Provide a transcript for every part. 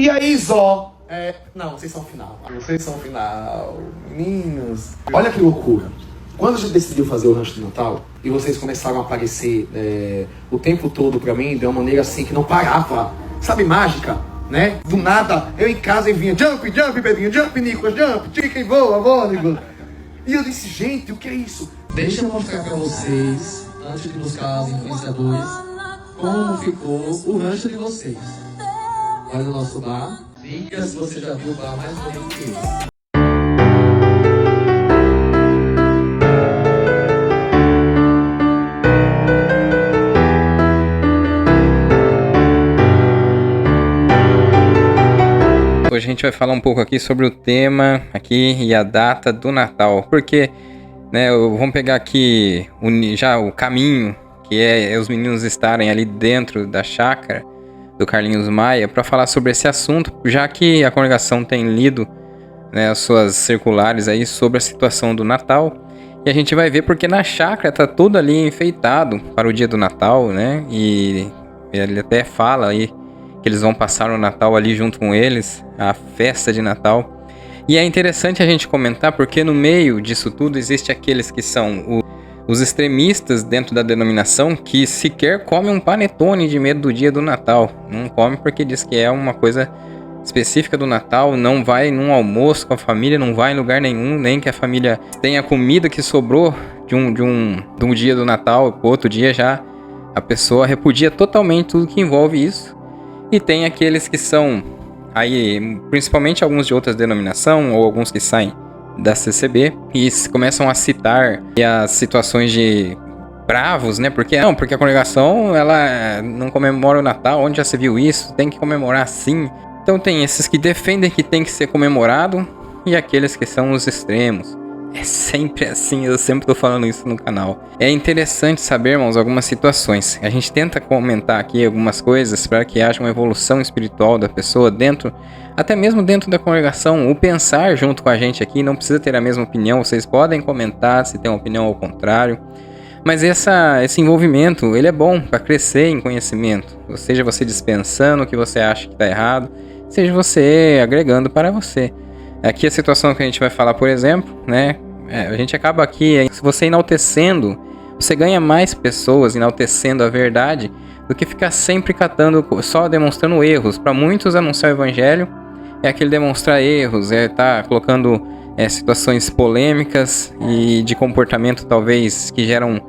E aí, Zó? Não, vocês são final. Vocês são final. Meninos. Olha que loucura. Quando a gente decidiu fazer o rancho de Natal, e vocês começaram a aparecer o tempo todo pra mim, de uma maneira assim que não parava. Sabe, mágica, né? Do nada, eu em casa e vinha, jump, jump, Pedrinho, jump, Nicolas, jump, chicken, voa, Nicolas. E eu disse, gente, o que é isso? Deixa eu mostrar pra vocês, antes de buscar os influenciadores, como ficou o rancho de vocês. Olha o nosso bar. Diga se você já viu o bar mais bonito que esse. Hoje a gente vai falar um pouco aqui sobre o tema aqui e a data do Natal, porque, né, vamos pegar aqui já o caminho, que é os meninos estarem ali dentro da chácara do Carlinhos Maia, para falar sobre esse assunto, já que a congregação tem lido, né, as suas circulares aí sobre a situação do Natal, e a gente vai ver porque na chácara tá tudo ali enfeitado para o dia do Natal, né, e ele até fala aí que eles vão passar o Natal ali junto com eles, a festa de Natal. E é interessante a gente comentar porque no meio disso tudo existe aqueles que são os extremistas dentro da denominação que sequer comem um panetone de medo do dia do Natal. Não come porque diz que é uma coisa específica do Natal, não vai num almoço com a família, não vai em lugar nenhum, nem que a família tenha comida que sobrou de um dia do Natal, pro outro dia já a pessoa repudia totalmente tudo que envolve isso. E tem aqueles que são, aí, principalmente alguns de outras denominações, ou alguns que saem da CCB, e começam a citar as situações de bravos, né? Porque a congregação, ela não comemora o Natal, onde já se viu isso, tem que comemorar sim. Então tem esses que defendem que tem que ser comemorado, e aqueles que são os extremos. É sempre assim, eu sempre tô falando isso no canal. É interessante saber, irmãos, algumas situações. A gente tenta comentar aqui algumas coisas para que haja uma evolução espiritual da pessoa dentro, até mesmo dentro da congregação. O pensar junto com a gente aqui não precisa ter a mesma opinião. Vocês podem comentar se tem uma opinião ao contrário. Mas esse envolvimento, ele é bom para crescer em conhecimento. Seja você dispensando o que você acha que está errado, seja você agregando para você. Aqui a situação que a gente vai falar, por exemplo, né? A gente acaba aqui, se você enaltecendo, você ganha mais pessoas enaltecendo a verdade do que ficar sempre catando, só demonstrando erros. Para muitos, anunciar o evangelho é aquele demonstrar erros, tá colocando situações polêmicas e de comportamento talvez que geram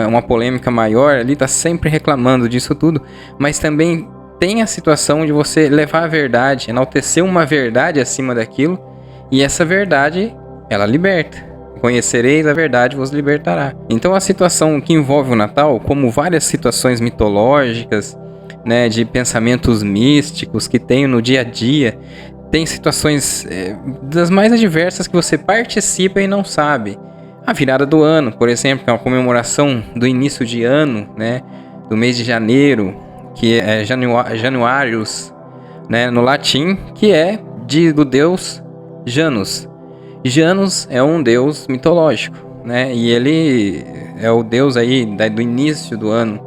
uma polêmica maior, ali tá sempre reclamando disso tudo, mas também tem a situação de você levar a verdade, enaltecer uma verdade acima daquilo. E essa verdade, ela liberta. Conhecereis a verdade, vos libertará. Então a situação que envolve o Natal, como várias situações mitológicas, né, de pensamentos místicos que tem no dia a dia, tem situações das mais adversas que você participa e não sabe. A virada do ano, por exemplo, que é uma comemoração do início de ano, né, do mês de janeiro, que é Januarius, né, no latim, que é do deus Janus. Janus é um deus mitológico, né? E ele é o deus aí do início do ano.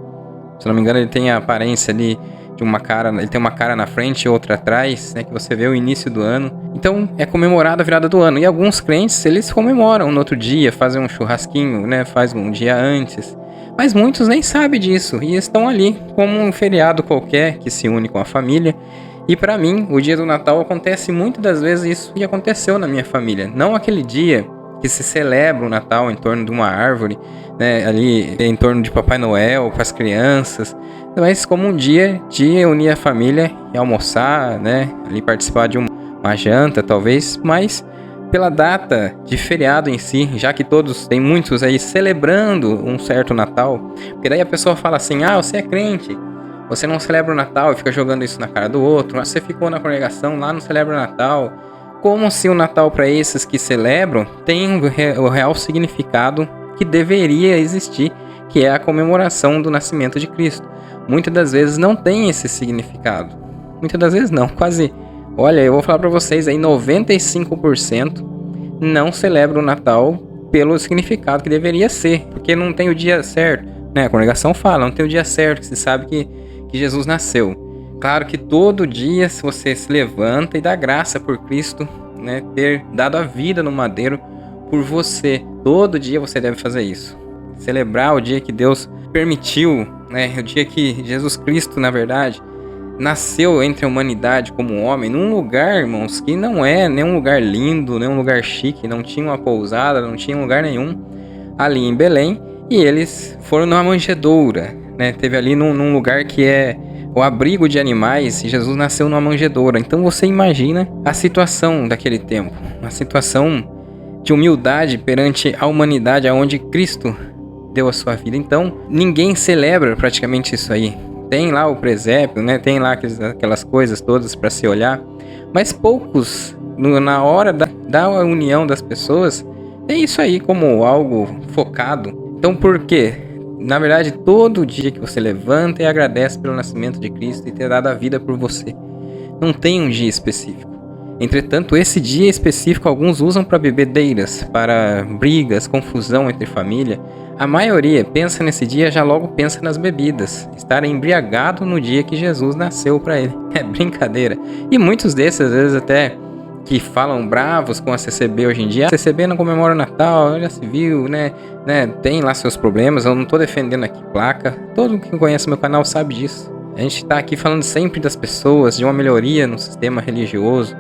Se não me engano, ele tem a aparência ali de uma cara, ele tem uma cara na frente e outra atrás, né? Que você vê o início do ano. Então é comemorada a virada do ano. E alguns crentes, eles comemoram no outro dia, fazem um churrasquinho, né? Faz um dia antes. Mas muitos nem sabem disso e estão ali como um feriado qualquer que se une com a família. E para mim, o dia do Natal acontece muitas das vezes isso que aconteceu na minha família. Não aquele dia que se celebra o Natal em torno de uma árvore, né, ali em torno de Papai Noel, com as crianças, mas como um dia de unir a família e almoçar, né, ali participar de uma janta talvez, mas pela data de feriado em si, já que tem muitos aí celebrando um certo Natal, porque daí a pessoa fala assim, você é crente, você não celebra o Natal e fica jogando isso na cara do outro. Você ficou na congregação, lá não celebra o Natal. Como se o Natal para esses que celebram tem o real significado que deveria existir, que é a comemoração do nascimento de Cristo. Muitas das vezes não tem esse significado. Muitas das vezes não, quase. Olha, eu vou falar para vocês aí, 95% não celebra o Natal pelo significado que deveria ser, porque não tem o dia certo, né? A congregação fala, não tem o dia certo, que se sabe que Jesus nasceu. Claro que todo dia, se você se levanta e dá graça por Cristo, né, ter dado a vida no madeiro por você. Todo dia você deve fazer isso. Celebrar o dia que Deus permitiu, né, o dia que Jesus Cristo, na verdade, nasceu entre a humanidade como homem, num lugar, irmãos, que não é nem um lugar lindo, nem um lugar chique, não tinha uma pousada, não tinha lugar nenhum ali em Belém, e eles foram numa manjedoura, né? Teve ali num lugar que é o abrigo de animais, e Jesus nasceu numa manjedoura. Então você imagina a situação daquele tempo, uma situação de humildade perante a humanidade, aonde Cristo deu a sua vida. Então ninguém celebra praticamente isso aí. Tem lá o presépio, né? Tem lá aquelas coisas todas para se olhar, mas poucos, na hora da união das pessoas, tem isso aí como algo focado. Então por quê? Na verdade, todo dia que você levanta e agradece pelo nascimento de Cristo e ter dado a vida por você. Não tem um dia específico. Entretanto, esse dia específico alguns usam para bebedeiras, para brigas, confusão entre família. A maioria pensa nesse dia, já logo pensa nas bebidas. Estar embriagado no dia que Jesus nasceu para ele. É brincadeira. E muitos desses, às vezes até que falam bravos com a CCB hoje em dia. A CCB não comemora o Natal, já se viu, né? Tem lá seus problemas, eu não tô defendendo aqui placa. Todo mundo que conhece meu canal sabe disso. A gente tá aqui falando sempre das pessoas, de uma melhoria no sistema religioso,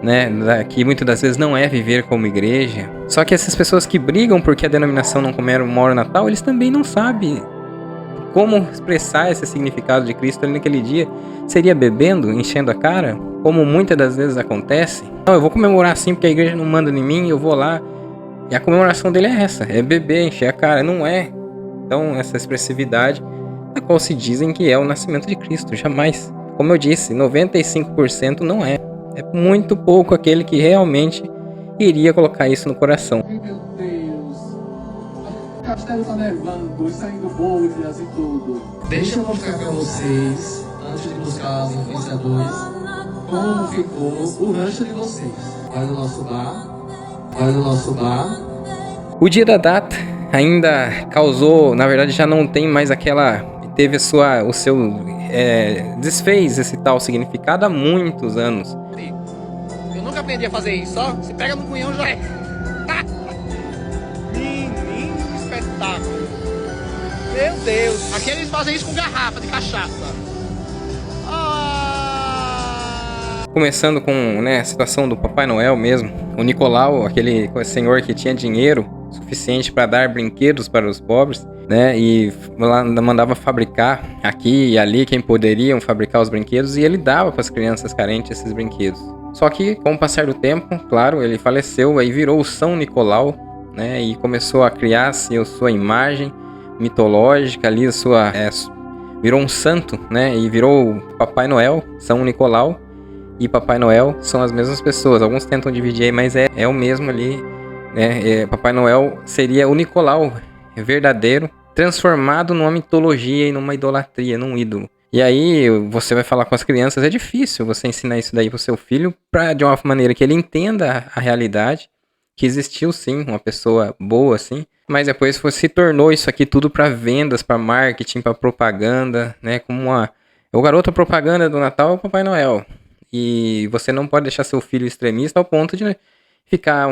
né? Que muitas das vezes não é viver como igreja. Só que essas pessoas que brigam porque a denominação não comemora o Natal, eles também não sabem como expressar esse significado de Cristo ali naquele dia. Seria bebendo, enchendo a cara, como muitas das vezes acontece. Não, eu vou comemorar assim porque a igreja não manda em mim, eu vou lá. E a comemoração dele é essa, é beber, encher a cara, não é. Então essa expressividade, a qual se dizem que é o nascimento de Cristo, jamais. Como eu disse, 95% não é. É muito pouco aquele que realmente iria colocar isso no coração. Meu Deus, o castelo tá nevando, saindo bolhas e tudo. Deixa eu mostrar pra vocês, antes de buscar os influenciadores, como ficou o rancho de vocês. Vai no nosso bar. O dia da data ainda causou, na verdade já não tem mais aquela, teve o seu desfez esse tal significado há muitos anos. Eu nunca aprendi a fazer isso, ó. Se pega no cunhão já é. Menino espetáculo. Meu Deus. Aqui eles fazem isso com garrafa de cachaça. Começando com, né, a situação do Papai Noel mesmo. O Nicolau, aquele senhor que tinha dinheiro suficiente para dar brinquedos para os pobres, né? E lá mandava fabricar aqui e ali quem poderiam fabricar os brinquedos, e ele dava para as crianças carentes esses brinquedos. Só que com o passar do tempo, claro, ele faleceu, aí virou o São Nicolau, né? E começou a criar-se a sua imagem mitológica ali, virou um santo, né? E virou o Papai Noel, São Nicolau e Papai Noel são as mesmas pessoas. Alguns tentam dividir aí, mas é o mesmo ali, né? Papai Noel seria o Nicolau verdadeiro, transformado numa mitologia e numa idolatria, num ídolo. E aí você vai falar com as crianças, é difícil você ensinar isso daí pro seu filho de uma maneira que ele entenda a realidade, que existiu sim uma pessoa boa assim, mas depois se tornou isso aqui tudo para vendas, para marketing, para propaganda, né? Como o garoto propaganda do Natal é o Papai Noel. E você não pode deixar seu filho extremista ao ponto de ficar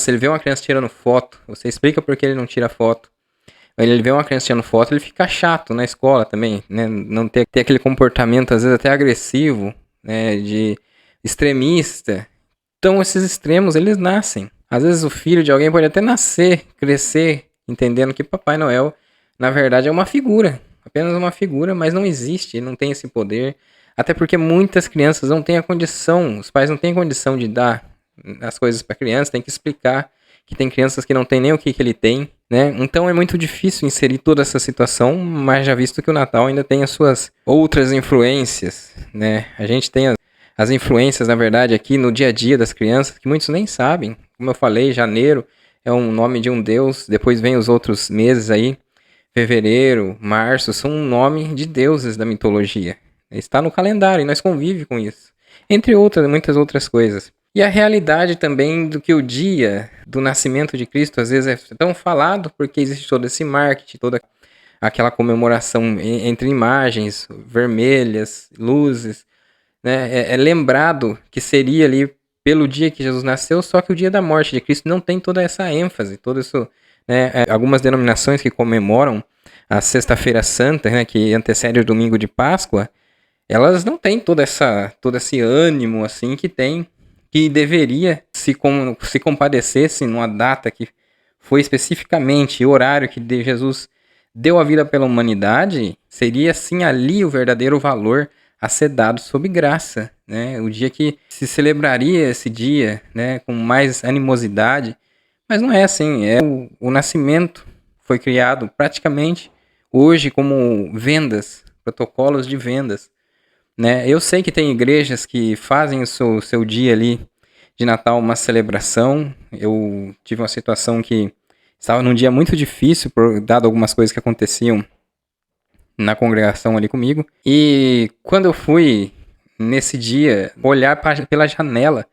ele vê uma criança tirando foto, você explica por que ele não tira foto. Ele vê uma criança tirando foto, ele fica chato na escola também, né? Não ter aquele comportamento, às vezes até agressivo, né? De extremista. Então esses extremos, eles nascem. Às vezes o filho de alguém pode até crescer, entendendo que Papai Noel, na verdade, é uma figura. Apenas uma figura, mas não existe, não tem esse poder. Até porque muitas crianças não têm a condição, os pais não têm condição de dar as coisas para a criança, tem que explicar que tem crianças que não tem nem o que ele tem, né? Então é muito difícil inserir toda essa situação, mas já visto que o Natal ainda tem as suas outras influências, né? A gente tem as influências, na verdade, aqui no dia a dia das crianças, que muitos nem sabem. Como eu falei, janeiro é um nome de um deus, depois vem os outros meses aí, fevereiro, março, são um nome de deuses da mitologia. Está no calendário e nós convivemos com isso. Entre muitas outras coisas. E a realidade também do que o dia do nascimento de Cristo às vezes é tão falado porque existe todo esse marketing, toda aquela comemoração entre imagens vermelhas, luzes, né? É lembrado que seria ali pelo dia que Jesus nasceu, só que o dia da morte de Cristo não tem toda essa ênfase, todo isso, né? Algumas denominações que comemoram a Sexta-feira Santa, né, que antecede o domingo de Páscoa, elas não têm todo esse ânimo assim que deveria se compadecesse numa data que foi especificamente o horário que Jesus deu a vida pela humanidade, seria sim ali o verdadeiro valor a ser dado sob graça, né? O dia que se celebraria esse dia, né, com mais animosidade, mas não é assim, o nascimento foi criado praticamente hoje como vendas, protocolos de vendas, né? Eu sei que tem igrejas que fazem o seu dia ali de Natal uma celebração. Eu tive uma situação que estava num dia muito difícil, dado algumas coisas que aconteciam na congregação ali comigo. E quando eu fui, nesse dia, olhar pela janela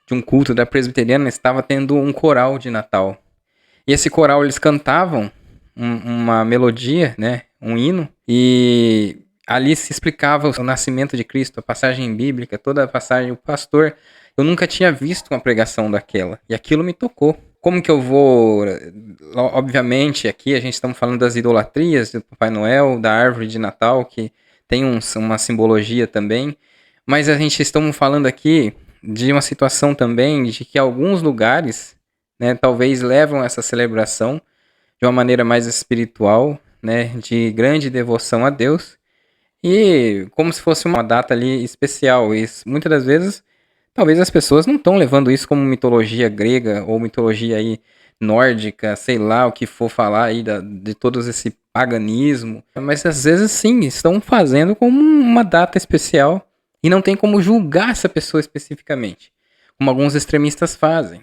de um culto da presbiteriana, estava tendo um coral de Natal. E esse coral, eles cantavam uma melodia, né, um hino, e ali se explicava o nascimento de Cristo, a passagem bíblica, toda a passagem. O pastor, eu nunca tinha visto uma pregação daquela, e aquilo me tocou. Como que eu vou... Obviamente, aqui a gente estamos falando das idolatrias do Papai Noel, da árvore de Natal, que tem uma simbologia também, mas a gente estamos falando aqui de uma situação também de que alguns lugares, né, talvez levam essa celebração de uma maneira mais espiritual, né, de grande devoção a Deus, e como se fosse uma data ali especial. E muitas das vezes, talvez as pessoas não estão levando isso como mitologia grega ou mitologia aí nórdica, sei lá o que for falar aí de todo esse paganismo. Mas às vezes sim, estão fazendo como uma data especial e não tem como julgar essa pessoa especificamente, como alguns extremistas fazem,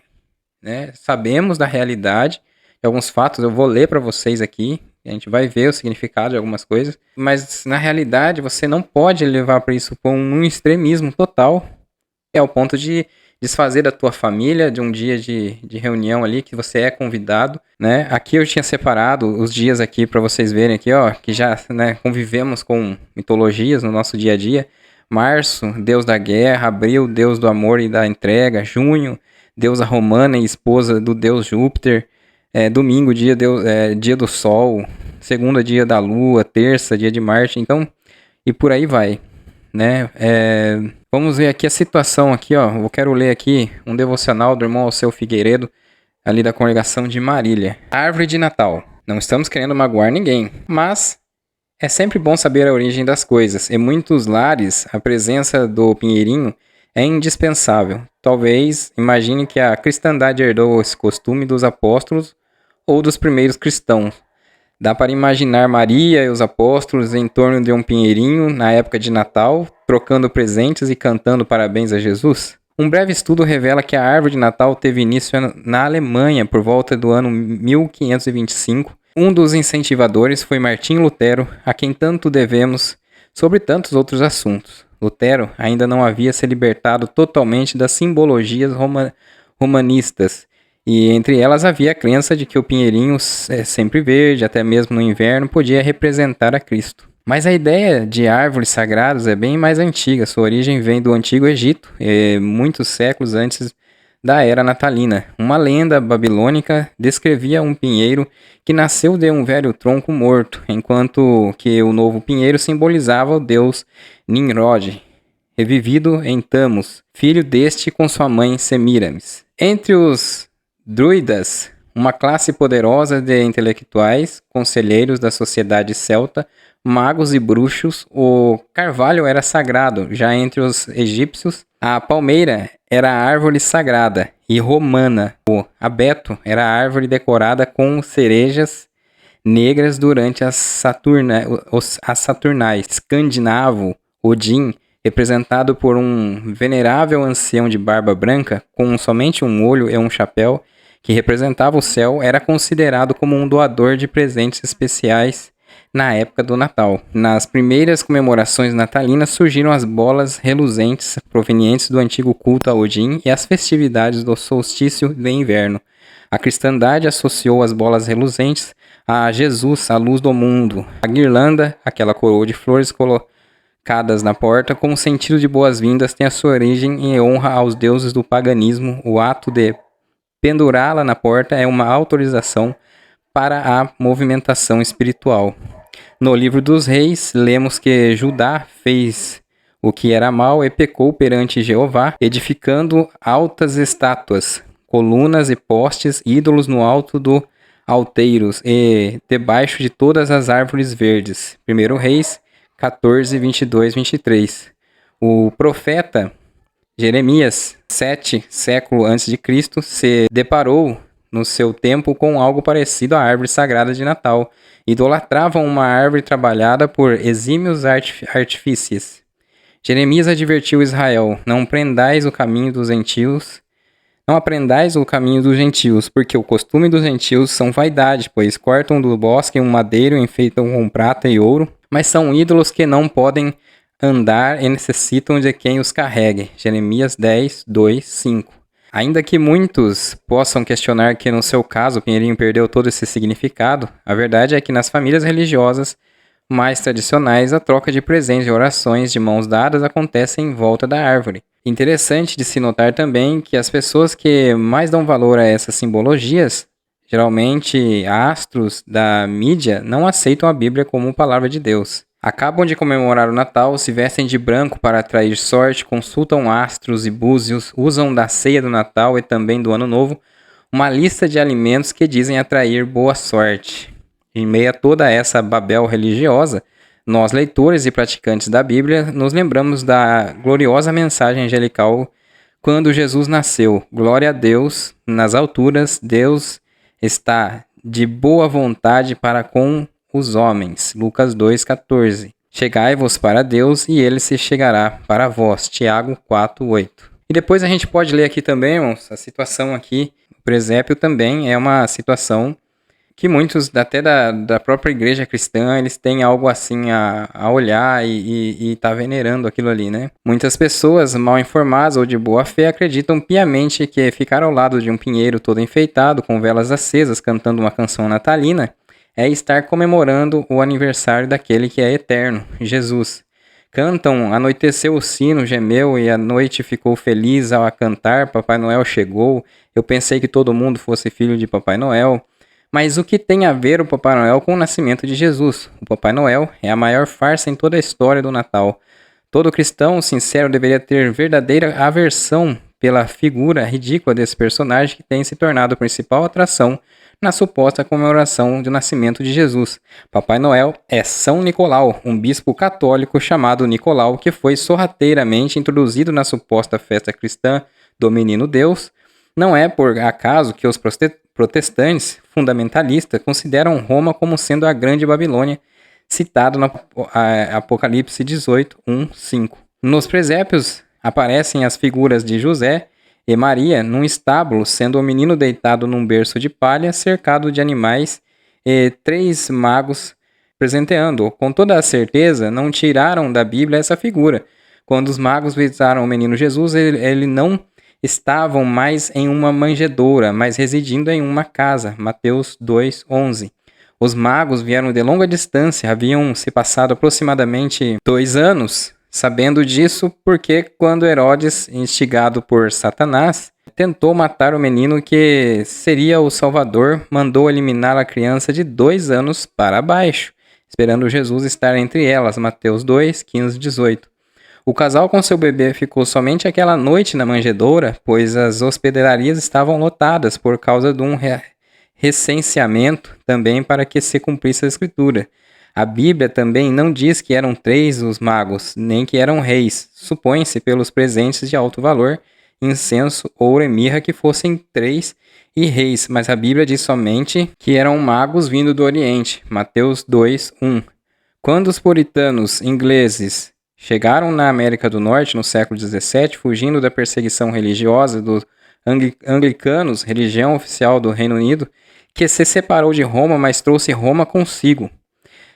né? Sabemos da realidade de alguns fatos, eu vou ler para vocês aqui. A gente vai ver o significado de algumas coisas, mas na realidade você não pode levar para isso para um extremismo total, ao ponto de desfazer da tua família, de um dia de reunião ali que você é convidado, né? Aqui eu tinha separado os dias aqui para vocês verem aqui, ó, que já, né, convivemos com mitologias no nosso dia a dia. Março, deus da guerra. Abril, deus do amor e da entrega. Junho, deusa romana e esposa do deus Júpiter. Domingo, dia do sol. Segunda, dia da lua. Terça, dia de Marte. Então, e por aí vai, né? Vamos ver aqui a situação aqui, ó. Eu quero ler aqui um devocional do irmão Alceu Figueiredo, ali da congregação de Marília. Árvore de Natal. Não estamos querendo magoar ninguém, mas é sempre bom saber a origem das coisas. Em muitos lares, a presença do pinheirinho é indispensável. Talvez imagine que a cristandade herdou esse costume dos apóstolos ou dos primeiros cristãos. Dá para imaginar Maria e os apóstolos em torno de um pinheirinho na época de Natal, trocando presentes e cantando parabéns a Jesus? Um breve estudo revela que a árvore de Natal teve início na Alemanha por volta do ano 1525. Um dos incentivadores foi Martinho Lutero, a quem tanto devemos sobre tantos outros assuntos. Lutero ainda não havia se libertado totalmente das simbologias romanistas, e entre elas havia a crença de que o pinheirinho, sempre verde, até mesmo no inverno, podia representar a Cristo. Mas a ideia de árvores sagradas é bem mais antiga. Sua origem vem do Antigo Egito, muitos séculos antes da era natalina. Uma lenda babilônica descrevia um pinheiro que nasceu de um velho tronco morto, enquanto que o novo pinheiro simbolizava o deus Nimrod, revivido em Tammuz, filho deste com sua mãe Semiramis. Entre os druidas, uma classe poderosa de intelectuais, conselheiros da sociedade celta, magos e bruxos, o carvalho era sagrado. Já entre os egípcios, a palmeira era a árvore sagrada e romana. O abeto era a árvore decorada com cerejas negras durante as saturnais. Escandinavo, Odin, representado por um venerável ancião de barba branca, com somente um olho e um chapéu, que representava o céu, era considerado como um doador de presentes especiais na época do Natal. Nas primeiras comemorações natalinas surgiram as bolas reluzentes provenientes do antigo culto a Odin e as festividades do solstício de inverno. A cristandade associou as bolas reluzentes a Jesus, a luz do mundo. A guirlanda, aquela coroa de flores colocadas na porta como sentido de boas-vindas, tem a sua origem em honra aos deuses do paganismo. O ato de pendurá-la na porta é uma autorização para a movimentação espiritual. No livro dos Reis, lemos que Judá fez o que era mal e pecou perante Jeová, edificando altas estátuas, colunas e postes, ídolos no alto do alteiros e debaixo de todas as árvores verdes. 1 Reis 14, 22, 23. O profeta Jeremias, 7 séculos antes de Cristo, se deparou no seu tempo com algo parecido à árvore sagrada de Natal. Idolatravam uma árvore trabalhada por exímios artífices. Jeremias advertiu Israel: não aprendais o caminho dos gentios, porque o costume dos gentios são vaidade, pois cortam do bosque um madeiro e enfeitam com prata e ouro, mas são ídolos que não podem andar e necessitam de quem os carregue. Jeremias 10, 2, 5. Ainda que muitos possam questionar que no seu caso o Pinheirinho perdeu todo esse significado, a verdade é que nas famílias religiosas mais tradicionais a troca de presentes e orações de mãos dadas acontece em volta da árvore. Interessante de se notar também que as pessoas que mais dão valor a essas simbologias, geralmente astros da mídia, não aceitam a Bíblia como palavra de Deus. Acabam de comemorar o Natal, se vestem de branco para atrair sorte, consultam astros e búzios, usam da ceia do Natal e também do Ano Novo uma lista de alimentos que dizem atrair boa sorte. Em meio a toda essa babel religiosa, nós, leitores e praticantes da Bíblia, nos lembramos da gloriosa mensagem angelical quando Jesus nasceu. Glória a Deus nas alturas, Deus está de boa vontade para com os homens. Lucas 2,14. Chegai-vos para Deus e ele se chegará para vós. Tiago 4,8. E depois a gente pode ler aqui também, irmãos, a situação aqui, o presépio também é uma situação que muitos, até da própria igreja cristã, eles têm algo assim a olhar e tá venerando aquilo ali, né? Muitas pessoas mal informadas ou de boa fé acreditam piamente que ficar ao lado de um pinheiro todo enfeitado, com velas acesas, cantando uma canção natalina, é estar comemorando o aniversário daquele que é eterno, Jesus. Cantam, anoiteceu o sino, gemeu e a noite ficou feliz ao cantar, Papai Noel chegou, eu pensei que todo mundo fosse filho de Papai Noel. Mas o que tem a ver o Papai Noel com o nascimento de Jesus? O Papai Noel é a maior farsa em toda a história do Natal. Todo cristão sincero deveria ter verdadeira aversão pela figura ridícula desse personagem que tem se tornado a principal atração na suposta comemoração do nascimento de Jesus. Papai Noel é São Nicolau, um bispo católico chamado Nicolau, que foi sorrateiramente introduzido na suposta festa cristã do Menino Deus. Não é por acaso que os protestantes fundamentalistas consideram Roma como sendo a Grande Babilônia, citado no Apocalipse 18, 1, 5. Nos presépios aparecem as figuras de José e Maria num estábulo, sendo o menino deitado num berço de palha, cercado de animais, e 3 magos presenteando-o. Com toda a certeza, não tiraram da Bíblia essa figura. Quando os magos visitaram o menino Jesus, ele não estavam mais em uma manjedoura, mas residindo em uma casa. Mateus 2, 11. Os magos vieram de longa distância, haviam se passado aproximadamente 2 anos, sabendo disso porque quando Herodes, instigado por Satanás, tentou matar o menino que seria o Salvador, mandou eliminar a criança de 2 anos para baixo, esperando Jesus estar entre elas. Mateus 2, 15, 18. O casal com seu bebê ficou somente aquela noite na manjedoura, pois as hospedarias estavam lotadas por causa de um recenseamento também para que se cumprisse a escritura. A Bíblia também não diz que eram 3 os magos, nem que eram reis. Supõe-se pelos presentes de alto valor, incenso, ouro e mirra, que fossem 3 e reis, mas a Bíblia diz somente que eram magos vindo do Oriente. Mateus 2, 1. Quando os puritanos ingleses chegaram na América do Norte no século XVII, fugindo da perseguição religiosa dos anglicanos, religião oficial do Reino Unido, que se separou de Roma, mas trouxe Roma consigo.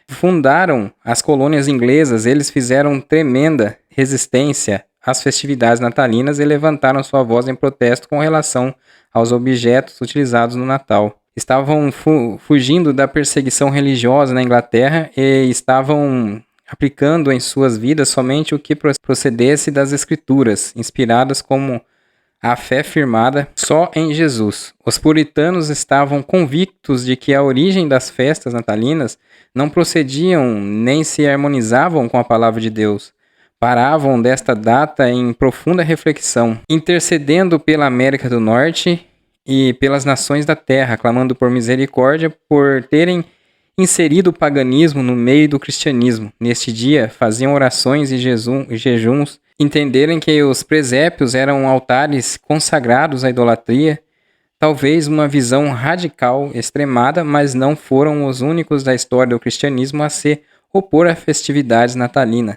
fundaram as colônias inglesas, eles fizeram tremenda resistência às festividades natalinas e levantaram sua voz em protesto com relação aos objetos utilizados no Natal. Estavam fugindo da perseguição religiosa na Inglaterra e estavam aplicando em suas vidas somente o que procedesse das Escrituras, inspiradas como a fé firmada só em Jesus. Os puritanos estavam convictos de que a origem das festas natalinas não procediam nem se harmonizavam com a palavra de Deus. Paravam desta data em profunda reflexão, intercedendo pela América do Norte e pelas nações da terra, clamando por misericórdia por terem inserido o paganismo no meio do cristianismo. Neste dia, faziam orações e jejuns, entenderem que os presépios eram altares consagrados à idolatria, talvez uma visão radical, extremada, mas não foram os únicos da história do cristianismo a se opor a festividades natalinas.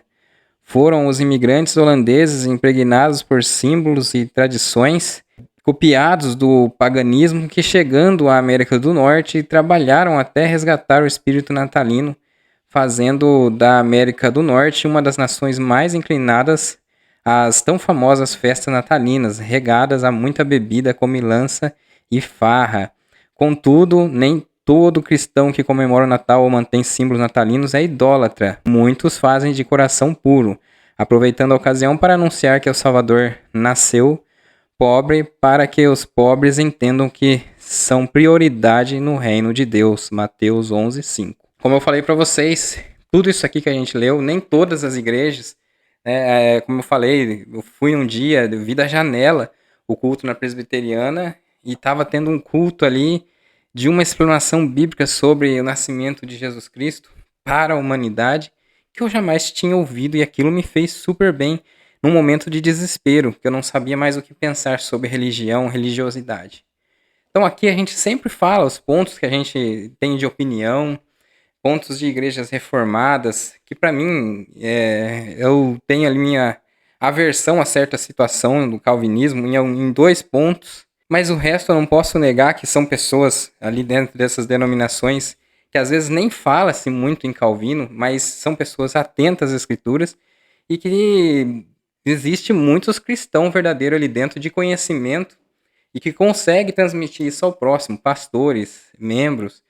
Foram os imigrantes holandeses impregnados por símbolos e tradições copiados do paganismo que, chegando à América do Norte, trabalharam até resgatar o espírito natalino, fazendo da América do Norte uma das nações mais inclinadas às tão famosas festas natalinas, regadas a muita bebida, comilança e farra. Contudo, nem todo cristão que comemora o Natal ou mantém símbolos natalinos é idólatra. Muitos fazem de coração puro, aproveitando a ocasião para anunciar que o Salvador nasceu pobre para que os pobres entendam que são prioridade no reino de Deus. Mateus 11:5. Como eu falei para vocês, tudo isso aqui que a gente leu, nem todas as igrejas, como eu falei, eu fui um dia, vi da janela o culto na presbiteriana e estava tendo um culto ali de uma explanação bíblica sobre o nascimento de Jesus Cristo para a humanidade que eu jamais tinha ouvido, e aquilo me fez super bem num momento de desespero, que eu não sabia mais o que pensar sobre religião, religiosidade. Então aqui a gente sempre fala os pontos que a gente tem de opinião, pontos de igrejas reformadas, que para mim, eu tenho ali minha aversão a certa situação do calvinismo em 2 pontos, mas o resto eu não posso negar que são pessoas ali dentro dessas denominações que às vezes nem fala-se muito em Calvino, mas são pessoas atentas às escrituras e que existe muitos cristãos verdadeiros ali dentro de conhecimento e que consegue transmitir isso ao próximo, pastores, membros.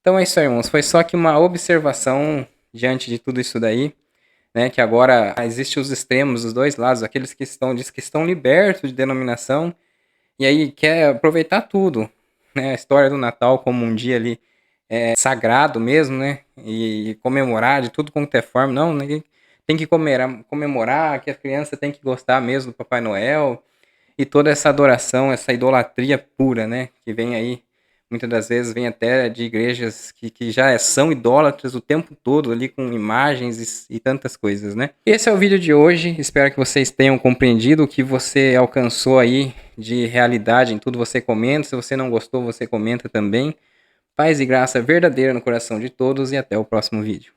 Então é isso aí, irmãos. Foi só que uma observação diante de tudo isso daí, né? Que agora existem os extremos dos 2 lados, aqueles que diz que estão libertos de denominação e aí quer aproveitar tudo, né? A história do Natal como um dia ali sagrado mesmo, né? E comemorar de tudo quanto é forma. Não, ninguém tem que comemorar, que a criança tem que gostar mesmo do Papai Noel e toda essa adoração, essa idolatria pura, né? Que vem aí, muitas das vezes vem até de igrejas que já são idólatras o tempo todo ali com imagens e tantas coisas, né? Esse é o vídeo de hoje, espero que vocês tenham compreendido o que você alcançou aí de realidade em tudo. Você comenta, se você não gostou você comenta também. Paz e graça verdadeira no coração de todos e até o próximo vídeo.